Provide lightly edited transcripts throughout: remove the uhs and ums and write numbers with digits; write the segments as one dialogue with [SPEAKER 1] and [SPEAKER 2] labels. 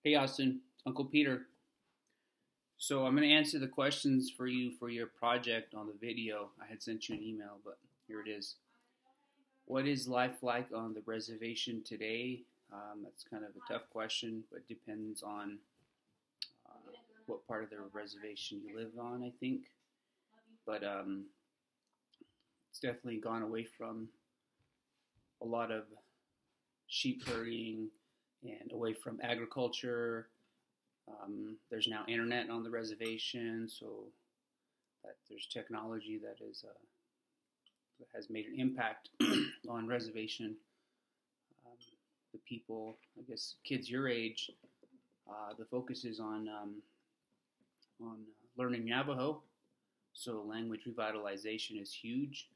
[SPEAKER 1] Hey Austin, Uncle Peter. So I'm going to answer the questions for you for your project on the video. I had sent you an email, but here it is. What is life like on the reservation today? That's kind of a tough question, but depends on what part of the reservation you live on, I think. But it's definitely gone away from a lot of sheep herding and away from agriculture. There's now internet on the reservation, so that there's technology that has made an impact on reservation. Um, the people, I guess, kids your age, the focus is on learning Navajo. So language revitalization is huge,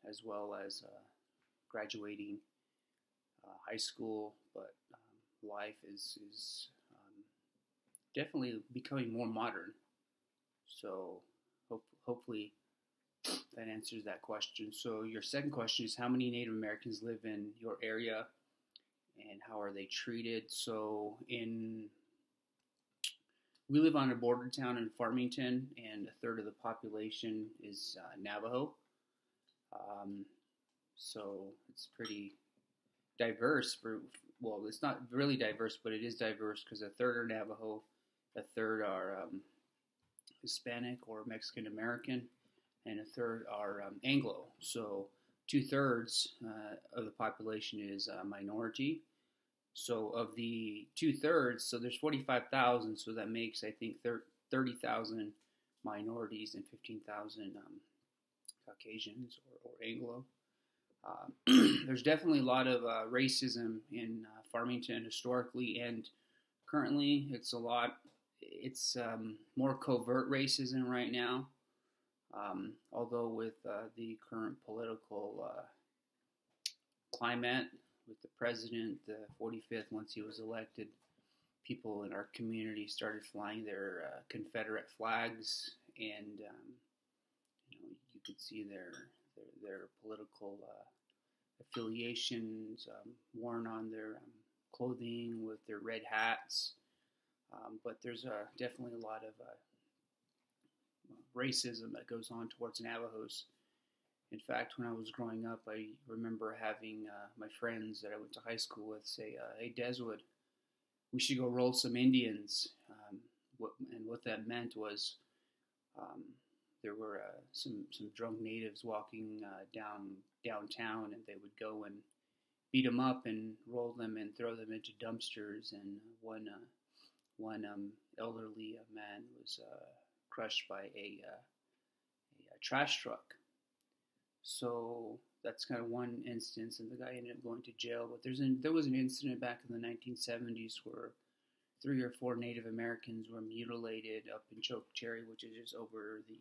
[SPEAKER 1] as well as graduating high school. But life is definitely becoming more modern. So hopefully that answers that question. So your second question is how many Native Americans live in your area and how are they treated? So in we live on a border town in Farmington, and a third of the population is Navajo. Um, so it's pretty diverse. Well, it's not really diverse, but it is diverse because a third are Navajo, a third are Hispanic or Mexican American, and a third are Anglo. So 2/3 of the population is minority. So of the 2/3, so there's 45,000. So that makes I think 30,000 minorities and 15,000 Caucasians or Anglo. There's definitely a lot of racism in Farmington historically and currently. It's more covert racism right now. Although with the current political climate, with the president, the 45th, once he was elected, people in our community started flying their Confederate flags, and you could see their political affiliations worn on their clothing with their red hats. But there's definitely a lot of racism that goes on towards Navajos. In fact, when I was growing up, I remember having my friends that I went to high school with say, "Hey, Deswood, we should go roll some Indians." What that meant was um, there were some drunk natives walking downtown, and they would go and beat them up and roll them and throw them into dumpsters. And one elderly man was crushed by a trash truck. So that's kind of one instance, and the guy ended up going to jail. But there was an incident back in the 1970s where 3 or 4 Native Americans were mutilated up in Chokecherry, which is just over the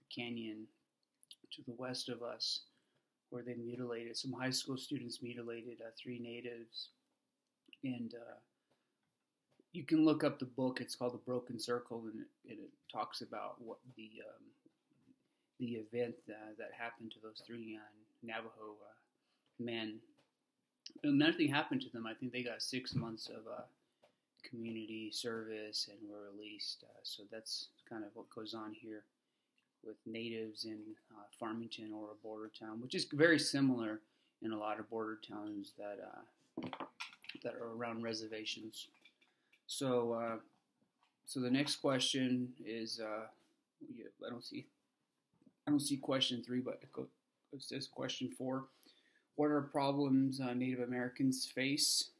[SPEAKER 1] canyon to the west of us, where they mutilated some high school students mutilated 3 natives, and you can look up the book. It's called The Broken Circle, and it talks about what the event that happened to those 3 Navajo men. Nothing happened to them. I think they got 6 months of community service and were released. So that's kind of what goes on here with natives in Farmington or a border town, which is very similar in a lot of border towns that are around reservations. So, so the next question is, I don't see question 3, but it says question 4. What are problems Native Americans face?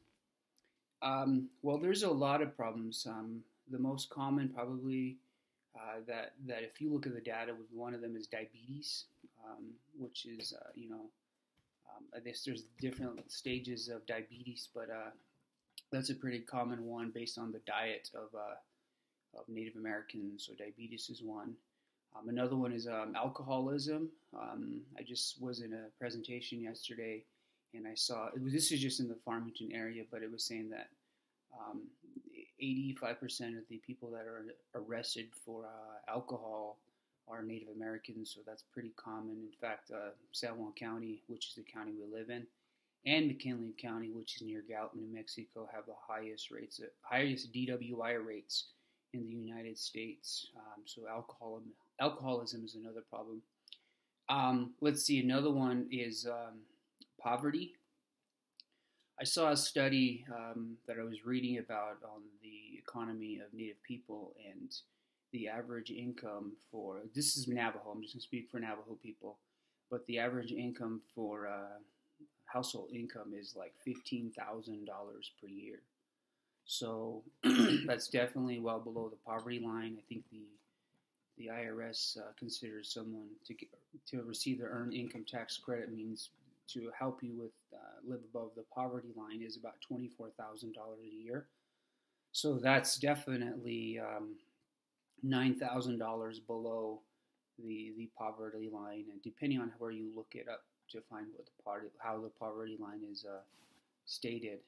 [SPEAKER 1] Well, there's a lot of problems. The most common, probably, that if you look at the data, one of them is diabetes, which is I guess there's different stages of diabetes, but that's a pretty common one based on the diet of Native Americans. So diabetes is one. Another one is alcoholism. I just was in a presentation yesterday, and I saw this is just in the Farmington area, but it was saying that 85% of the people that are arrested for alcohol are Native Americans, so that's pretty common. In fact, San Juan County, which is the county we live in, and McKinley County, which is near Gallup, New Mexico, have the highest DWI rates in the United States. So alcoholism is another problem. Let's see, another one is poverty. I saw a study that I was reading about on the economy of Native people, and the average income for, this is Navajo, I'm just going to speak for Navajo people, but the average income for household income is like $15,000 per year. So that's definitely well below the poverty line. I think the IRS considers someone to receive the earned income tax credit means to help you with live above the poverty line is about $24,000 a year. So that's definitely $9,000 below the poverty line, and depending on where you look it up to find how the poverty line is stated.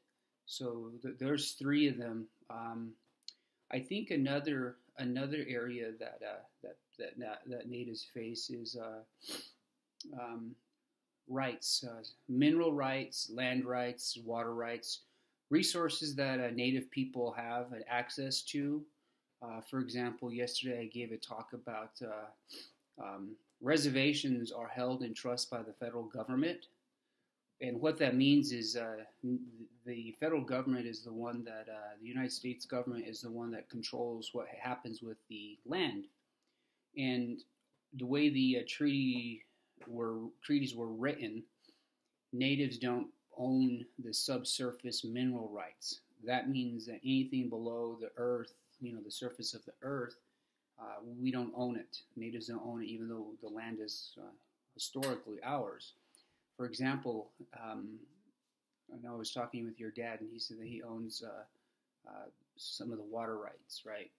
[SPEAKER 1] So there's three of them. I think another area that natives face is rights, mineral rights, land rights, water rights, resources that native people have access to. For example, yesterday I gave a talk about reservations are held in trust by the federal government. And what that means is the federal government is the one that, the United States government is the one that controls what happens with the land. And the way the treaties were written, natives don't own the subsurface mineral rights. That means that anything below the earth, the surface of the earth, we don't own it. Natives don't own it, even though the land is historically ours. For example, I know I was talking with your dad, and he said that he owns some of the water rights, right?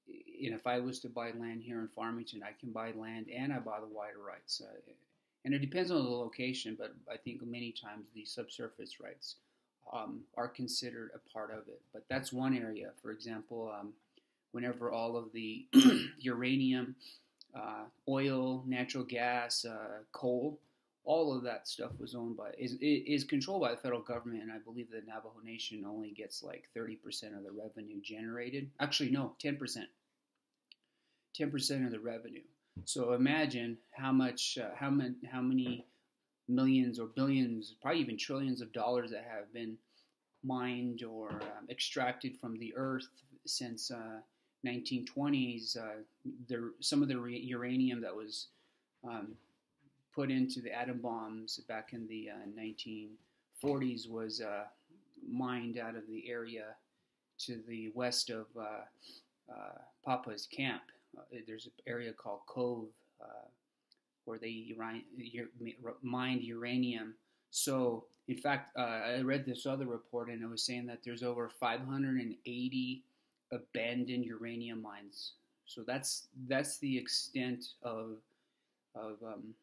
[SPEAKER 1] And if I was to buy land here in Farmington, I can buy land and I buy the water rights. And it depends on the location, but I think many times the subsurface rights are considered a part of it. But that's one area. For example, whenever all of the uranium, oil, natural gas, coal, all of that stuff was owned by, is controlled by the federal government, and I believe the Navajo Nation only gets like 30% of the revenue generated. Actually, no, 10%. 10% of the revenue. So imagine how many millions or billions, probably even trillions of dollars that have been mined or extracted from the earth since 1920s. Some of the uranium that was put into the atom bombs back in the 1940s was mined out of the area to the west of Papa's camp. There's an area called Cove where they mined uranium. So, in fact, I read this other report, and it was saying that there's over 580 abandoned uranium mines. So that's the extent of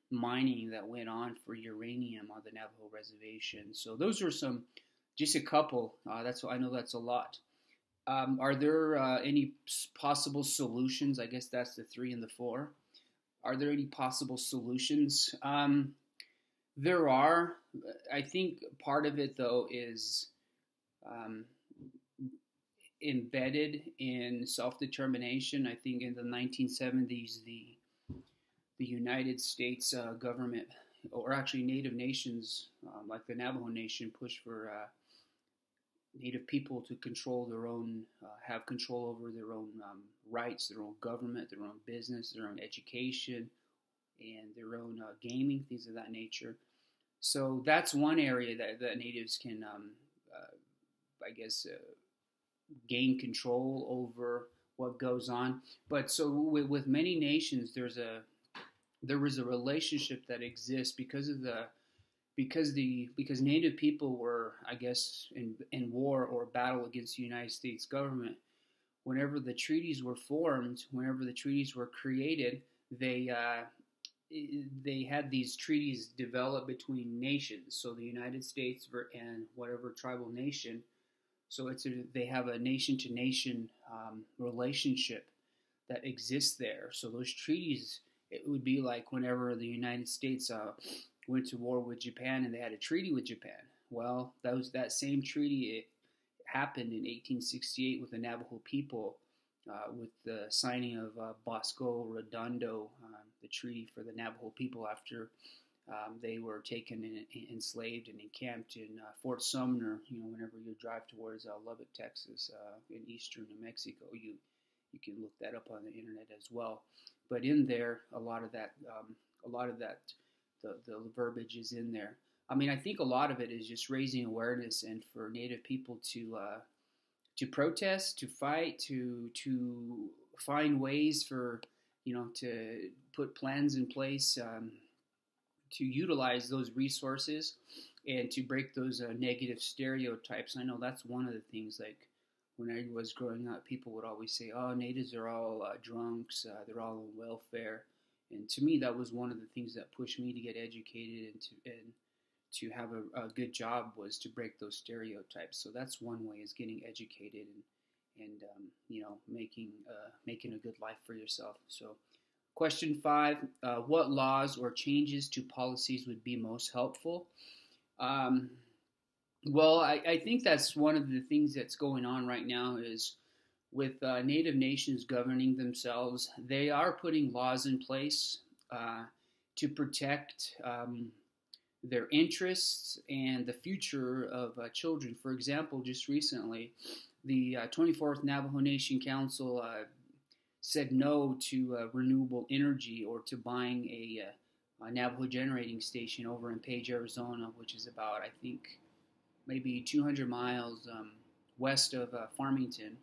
[SPEAKER 1] mining that went on for uranium on the Navajo reservation. So those are just a couple. I know that's a lot. Are there any possible solutions? I guess that's the 3 and the 4. Are there any possible solutions? There are. I think part of it, though, is embedded in self-determination. I think in the 1970s, the United States government, or actually Native nations, like the Navajo Nation, pushed for Native people to control their own, have control over their own rights, their own government, their own business, their own education, and their own gaming, things of that nature. So that's one area that Natives can, gain control over what goes on. But so with many nations, there was a relationship that exists because Native people were, I guess, in war or battle against the United States government. Whenever the treaties were formed, whenever the treaties were created, they had these treaties developed between nations. So the United States and whatever tribal nation. So they have a nation-to-nation relationship that exists there. So those treaties, it would be like whenever the United States went to war with Japan and they had a treaty with Japan. Well, that same treaty. It happened in 1868 with the Navajo people, with the signing of Bosco Redondo, the treaty for the Navajo people after they were taken and enslaved and encamped in Fort Sumner. Whenever you drive towards Lubbock, Texas, in eastern New Mexico, you can look that up on the internet as well. But in there, a lot of that, the verbiage is in there. I mean, I think a lot of it is just raising awareness and for Native people to protest, to fight, to find ways for to put plans in place, to utilize those resources and to break those negative stereotypes. I know that's one of the things. Like when I was growing up, people would always say, "Oh, natives are all drunks. They're all on welfare." And to me, that was one of the things that pushed me to get educated and to have a good job, was to break those stereotypes. So that's one way, is getting educated and making a good life for yourself. So question 5, what laws or changes to policies would be most helpful? Well, I think that's one of the things that's going on right now is with Native nations governing themselves, they are putting laws in place to protect their interests and the future of children. For example, just recently, the 24th Navajo Nation Council said no to renewable energy or to buying a Navajo generating station over in Page, Arizona, which is about, I think, maybe 200 miles west of Farmington.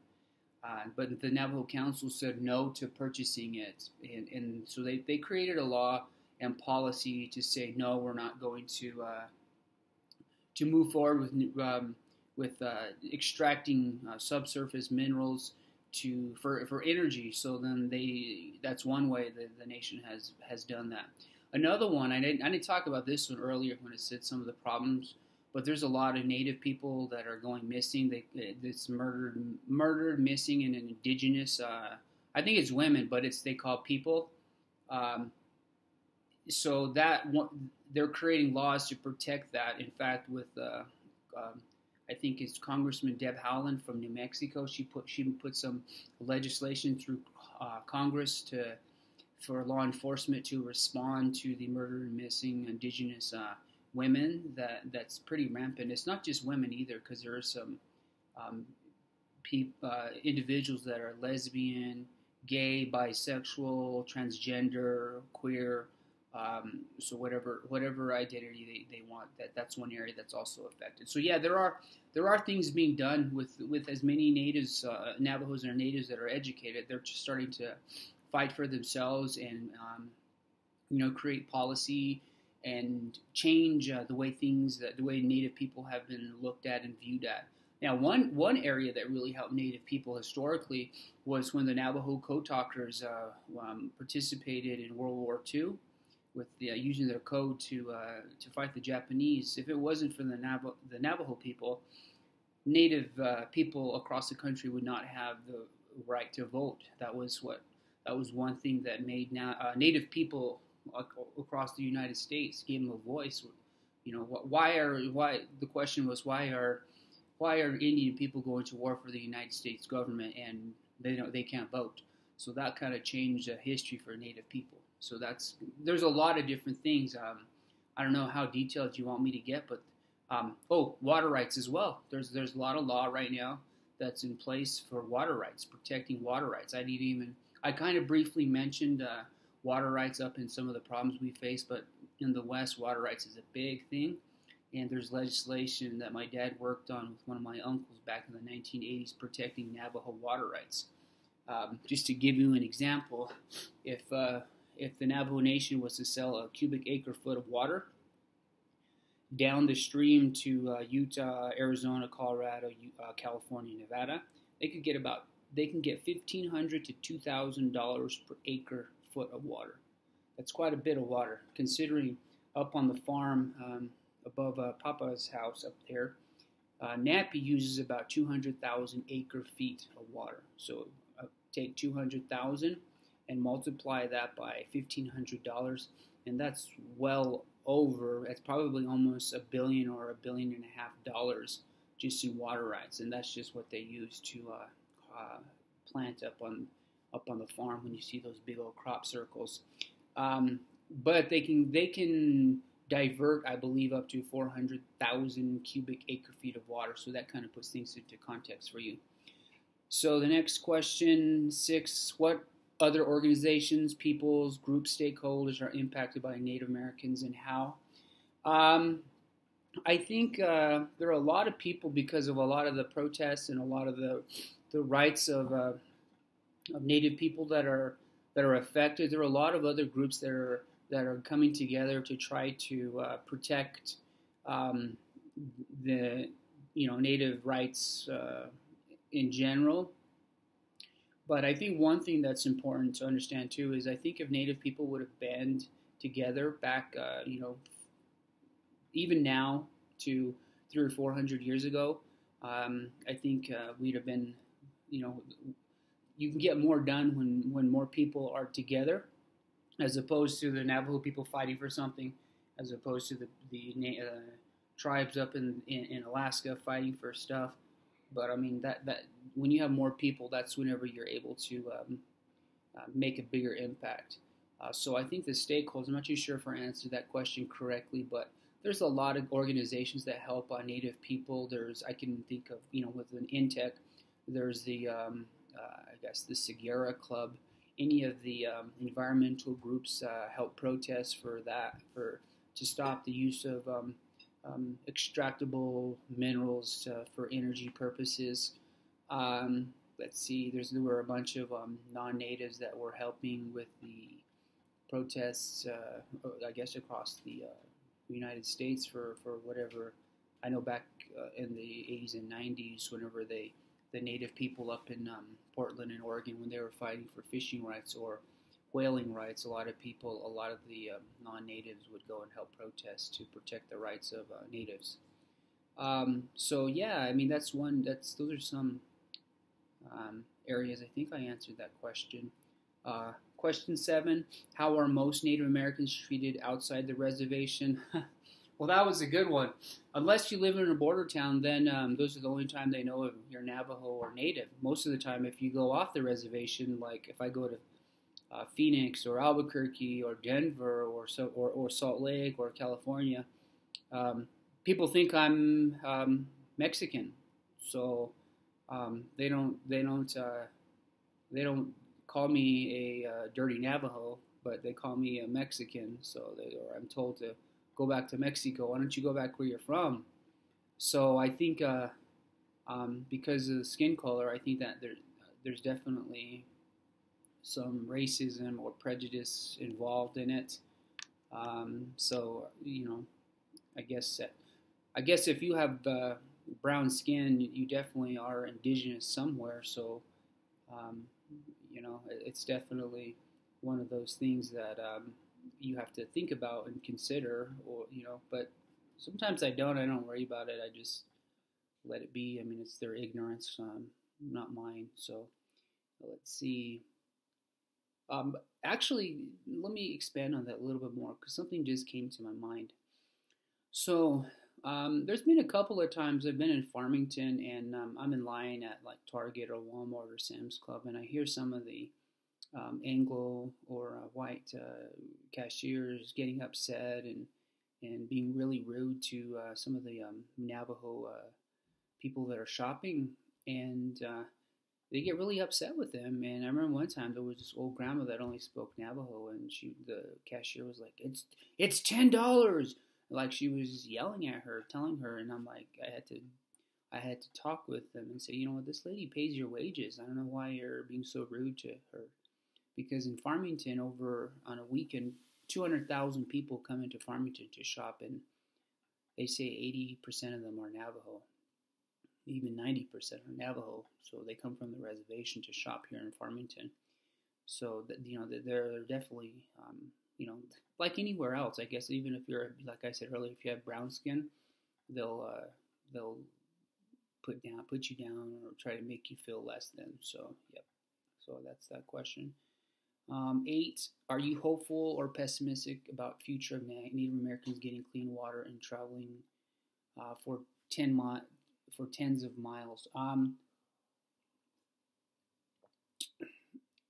[SPEAKER 1] But the Navajo Council said no to purchasing it. And so they created a law and policy to say, no, we're not going to move forward with extracting subsurface minerals for energy. So then that's one way that the nation has done that. Another one, I didn't talk about this one earlier when it said some of the problems, but there's a lot of Native people that are going missing. It's murdered, missing, and indigenous. I think it's women, but they call people. So that they're creating laws to protect that. In fact, with I think it's Congressman Deb Haaland from New Mexico. She put some legislation through Congress for law enforcement to respond to the murdered and missing indigenous women. That's pretty rampant. It's not just women either, because there are some individuals that are lesbian, gay, bisexual, transgender, queer. So whatever identity they want, that's one area that's also affected. So yeah, there are things being done with as many natives, Navajos or natives that are educated. They're just starting to fight for themselves and create policy and change the way Native people have been looked at and viewed at. Now, one area that really helped Native people historically was when the Navajo code talkers participated in World War II. With using their code to fight the Japanese. If it wasn't for the Navajo people, Native people across the country would not have the right to vote. That was one thing that made Native people across the United States gave them a voice. The question was why are Indian people going to war for the United States government and they can't vote? So that kind of changed history for Native people. So there's a lot of different things. I don't know how detailed you want me to get, but water rights as well. There's a lot of law right now that's in place for water rights, protecting water rights. I kind of briefly mentioned water rights up in some of the problems we face, but in the West, water rights is a big thing. And there's legislation that my dad worked on with one of my uncles back in the 1980s protecting Navajo water rights. Just to give you an example, if the Navajo Nation was to sell a cubic acre foot of water down the stream to Utah, Arizona, Colorado, California, Nevada, they can get $1,500 to $2,000 per acre foot of water. That's quite a bit of water, considering up on the farm above Papa's house up there, Nappy uses about 200,000 acre feet of water. So take 200,000 and multiply that by $1,500, and that's well over. It's probably almost $1 billion or $1.5 billion just in water rights, and that's just what they use to plant up on the farm when you see those big old crop circles. Um, but they can divert, I believe, up to 400,000 cubic acre feet of water. So that kind of puts things into context for you. So the next question, 6, what other organizations, peoples, groups, stakeholders are impacted by Native Americans and how? Um, I think there are a lot of people because of a lot of the protests and a lot of the rights of Native people that are affected. There are a lot of other groups that are coming together to try to protect um, the Native rights in general. But I think one thing that's important to understand too is I think if Native people would have band together back, even now to 300 or 400 years ago, I think we'd have been, you know, you can get more done when more people are together, as opposed to the Navajo people fighting for something, as opposed to the tribes up in Alaska fighting for stuff. But I mean that when you have more people, that's whenever you're able to make a bigger impact. So I think the stakeholders. I'm not too sure if I answered that question correctly, but there's a lot of organizations that help Native people. I can think of with an Intech, there's the I guess the Segura Club. Any of the environmental groups help protest for to stop the use of extractable minerals for energy purposes. Let's see, there were a bunch of non-natives that were helping with the protests, I guess across the United States for whatever. I know back in the 80s and 90s, whenever the Native people up in Portland and Oregon, when they were fighting for fishing rights or whaling rights, a lot of the non-natives would go and help protest to protect the rights of natives. So yeah, I mean those are some areas. I think I answered that question. Question 7: how are most Native Americans treated outside the reservation? Well, that was a good one. Unless you live in a border town, then those are the only time they know if you're Navajo or Native. Most of the time, if you go off the reservation, like if I go to Phoenix or Albuquerque or Denver or Salt Lake or California, people think I'm Mexican, so they don't call me a dirty Navajo, but they call me a Mexican. So or I'm told to go back to Mexico. Why don't you go back where you're from? So I think because of the skin color, I think that there's definitely some racism or prejudice involved in it. So I guess if you have brown skin, you definitely are indigenous somewhere. So it's definitely one of those things that you have to think about and consider, but sometimes I don't worry about it. I just let it be. I mean, it's their ignorance, not mine. So let's see. Actually, let me expand on that a little bit more because something just came to my mind. So there's been a couple of times I've been in Farmington and I'm in line at like Target or Walmart or Sam's Club, and I hear some of the Anglo or white cashiers getting upset and being really rude to some of the Navajo people that are shopping, and they get really upset with them. And I remember one time there was this old grandma that only spoke Navajo, and the cashier was like, "It's $10," like she was yelling at her, telling her, and I'm like, I had to talk with them and say, you know what, this lady pays your wages. I don't know why you're being so rude to her. Because in Farmington, over on a weekend, 200,000 people come into Farmington to shop, and they say 80% of them are Navajo, even 90% are Navajo. So they come from the reservation to shop here in Farmington. So that they're definitely like anywhere else. I guess even if you're, like I said earlier, if you have brown skin, they'll put you down or try to make you feel less than. So yep. So that's that question. 8, are you hopeful or pessimistic about future of Native Americans getting clean water and traveling for 10 of miles?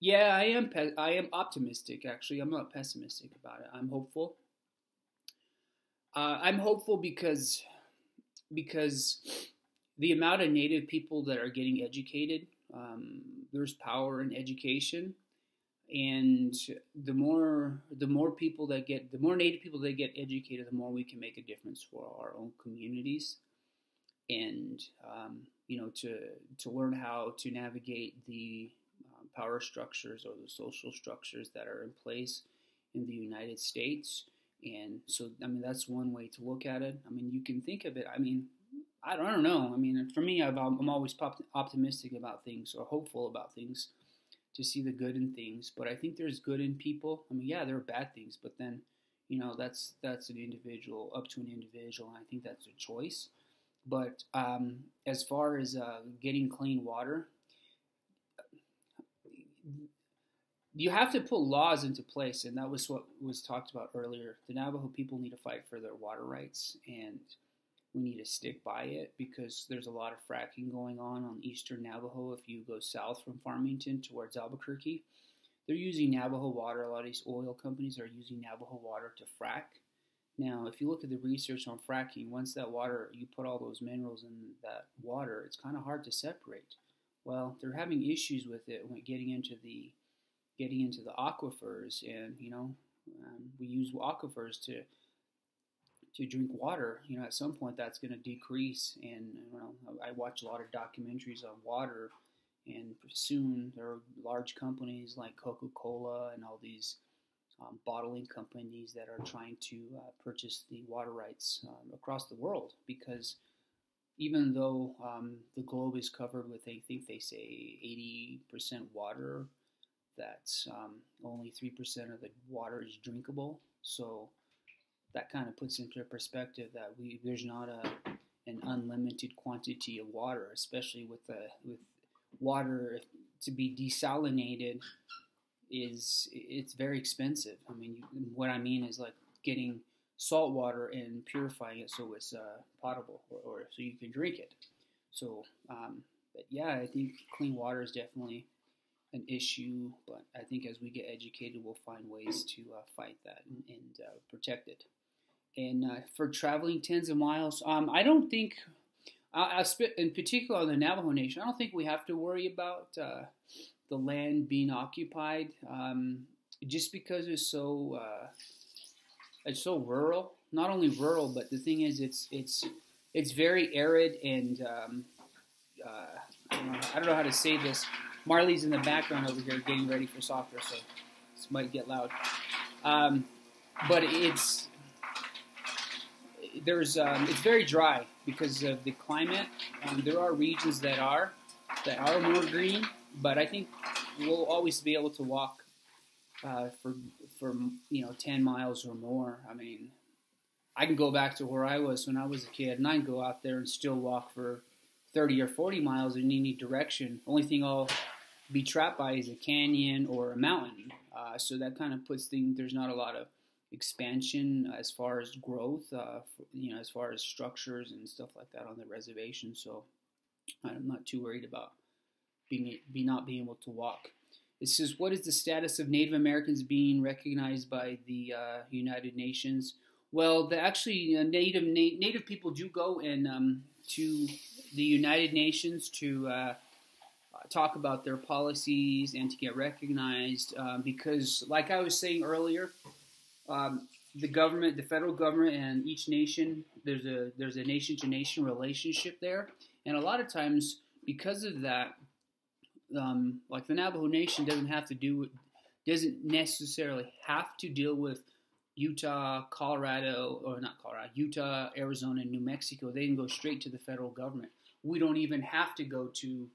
[SPEAKER 1] Yeah, I am. I am optimistic. Actually, I'm not pessimistic about it. I'm hopeful. I'm hopeful because the amount of Native people that are getting educated, there's power in education, and the more Native people that get educated, the more we can make a difference for our own communities, and to learn how to navigate the power structures or the social structures that are in place in the United States. And so, I mean, that's one way to look at it. I mean, you can think of it. I mean, I don't know. I mean, for me, I'm always optimistic about things or hopeful about things to see the good in things. But I think there's good in people. I mean, yeah, there are bad things, but then, that's an individual, up to an individual, and I think that's a choice. But as far as getting clean water, you have to put laws into place, and that was what was talked about earlier. The Navajo people need to fight for their water rights, and we need to stick by it because there's a lot of fracking going on eastern Navajo. If you go south from Farmington towards Albuquerque, they're using Navajo water. A lot of these oil companies are using Navajo water to frack. Now, if you look at the research on fracking, once that water, you put all those minerals in that water, it's kind of hard to separate. Well, they're having issues with it when getting into the aquifers, and we use aquifers to drink water. At some point that's going to decrease, and I watch a lot of documentaries on water, and soon there are large companies like Coca-Cola and all these bottling companies that are trying to purchase the water rights across the world, because even though the globe is covered with, I think they say 80% water, that's only 3% of the water is drinkable. So that kind of puts into perspective that there's not an unlimited quantity of water, especially with water to be desalinated it's very expensive. I mean, what I mean is like getting salt water and purifying it so it's potable or so you can drink it. So, but yeah, I think clean water is definitely an issue, but I think as we get educated, we'll find ways to fight that and protect it. And for traveling tens of miles, I don't think, in particular on the Navajo Nation, I don't think we have to worry about the land being occupied, just because it's so rural. Not only rural, but the thing is, it's very arid, and I don't know how to say this. Marley's in the background over here getting ready for soccer, so this might get loud. But it's very dry because of the climate. There are regions that are more green, but I think we'll always be able to walk for 10 miles or more. I mean, I can go back to where I was when I was a kid, and I can go out there and still walk for 30 or 40 miles in any direction. Only thing I'll be trapped by is a canyon or a mountain. So that kind of puts things, there's not a lot of expansion as far as growth, as far as structures and stuff like that on the reservation. So I'm not too worried about not being able to walk. It says, what is the status of Native Americans being recognized by the United Nations? Well, actually, Native people do go and to the United Nations to talk about their policies and to get recognized, because, like I was saying earlier, the government, the federal government, and each nation, there's a nation-to-nation relationship there, and a lot of times because of that, like the Navajo Nation doesn't necessarily have to deal with Utah, Utah, Arizona, and New Mexico. They can go straight to the federal government. We don't even have to go to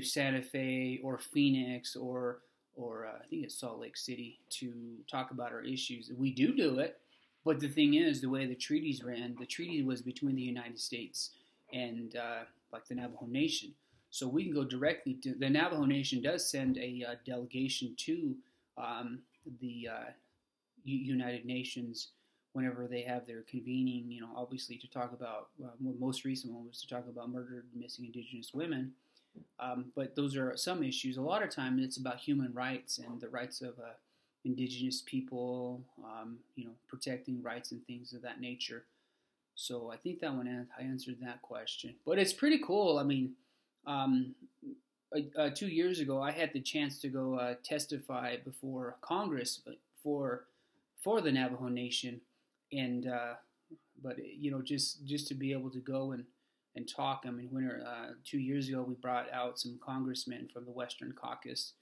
[SPEAKER 1] Santa Fe or Phoenix or I think it's Salt Lake City to talk about our issues. We do it, but the thing is, the way the treaties ran, the treaty was between the United States and like the Navajo Nation. So we can go directly to the Navajo Nation. Does send a delegation to the United Nations whenever they have their convening, obviously to talk about, the most recent one was to talk about murdered and missing Indigenous women. But those are some issues. A lot of times it's about human rights and the rights of Indigenous people, protecting rights and things of that nature. So I think that one I answered that question. But it's pretty cool. I mean, 2 years ago, I had the chance to go testify before Congress for the Navajo Nation, and but just to be able to go and talk. I mean, 2 years ago, we brought out some congressmen from the Western Caucus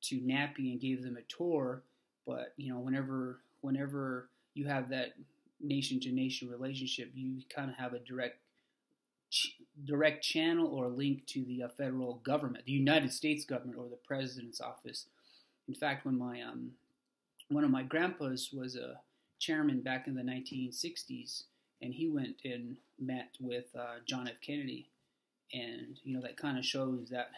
[SPEAKER 1] to Nappy and gave them a tour. But whenever you have that nation-to-nation relationship, you kind of have a direct channel or link to the federal government, the United States government, or the president's office. In fact, when one of my grandpas was a chairman back in the 1960s, and he went and met with John F. Kennedy, and that kind of shows that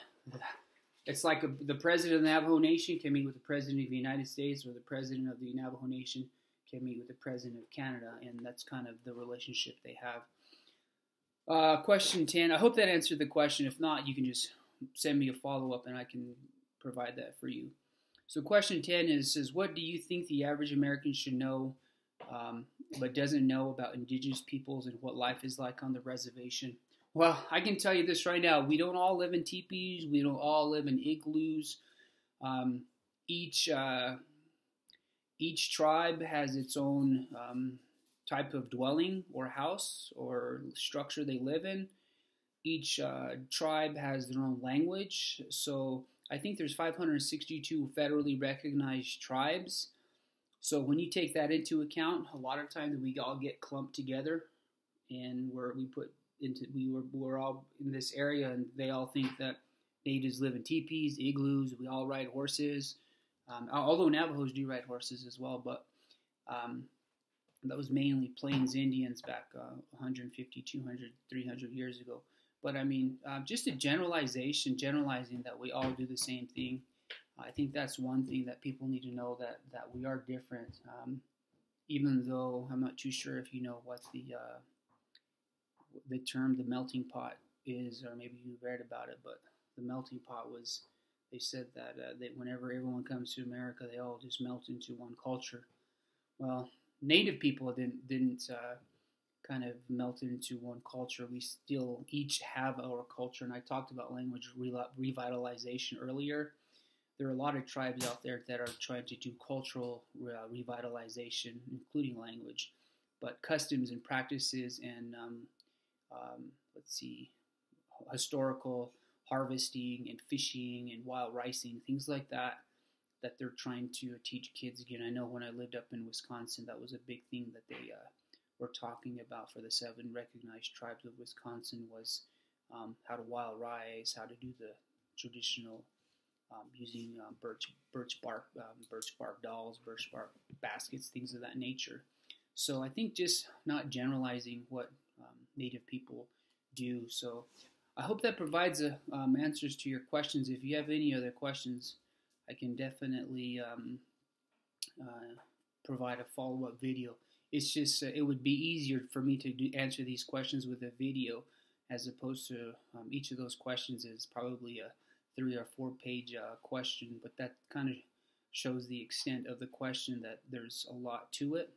[SPEAKER 1] it's like the president of the Navajo Nation can meet with the president of the United States, or the president of the Navajo Nation can meet with the president of Canada, and that's kind of the relationship they have. Question 10. I hope that answered the question. If not, you can just send me a follow-up and I can provide that for you. So question 10 says, what do you think the average American should know but doesn't know about Indigenous peoples and what life is like on the reservation? Well, I can tell you this right now. We don't all live in teepees. We don't all live in igloos. Each tribe has its own type of dwelling or house or structure they live in. Each tribe has their own language. So I think there's 562 federally recognized tribes. So when you take that into account, a lot of times we all get clumped together, and we're all in this area, and they all think that natives live in teepees, igloos. We all ride horses. Although Navajos do ride horses as well, but that was mainly Plains Indians back 150, 200, 300 years ago. But I mean, just a generalizing that we all do the same thing. I think that's one thing that people need to know, that we are different. Even though I'm not too sure if you know what the term the melting pot is, or maybe you read about it, but the melting pot was, they said that whenever everyone comes to America, they all just melt into one culture. Well, Native people didn't kind of melt into one culture. We still each have our culture, and I talked about language revitalization earlier. There are a lot of tribes out there that are trying to do cultural revitalization, including language, but customs and practices and historical harvesting and fishing and wild ricing, things like that they're trying to teach kids again. I know when I lived up in Wisconsin, that was a big thing that they were talking about for the 7 recognized tribes of Wisconsin was how to wild rice, how to do the traditional using birch bark dolls, birch bark baskets, things of that nature. So I think just not generalizing what Native people do. So I hope that provides answers to your questions. If you have any other questions, I can definitely provide a follow-up video. It's just it would be easier for me to answer these questions with a video, as opposed to each of those questions is probably a 3 or 4 page question, but that kind of shows the extent of the question, that there's a lot to it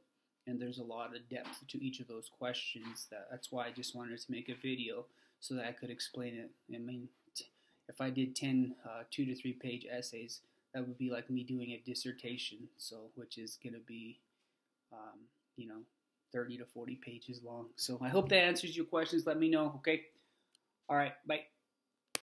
[SPEAKER 1] and there's a lot of depth to each of those questions. That's why I just wanted to make a video so that I could explain it. I mean, if I did 10 2 to 3 page essays, that would be like me doing a dissertation, so which is going to be 30 to 40 pages long. So I hope that answers your questions. Let me know. Okay. All right. Bye.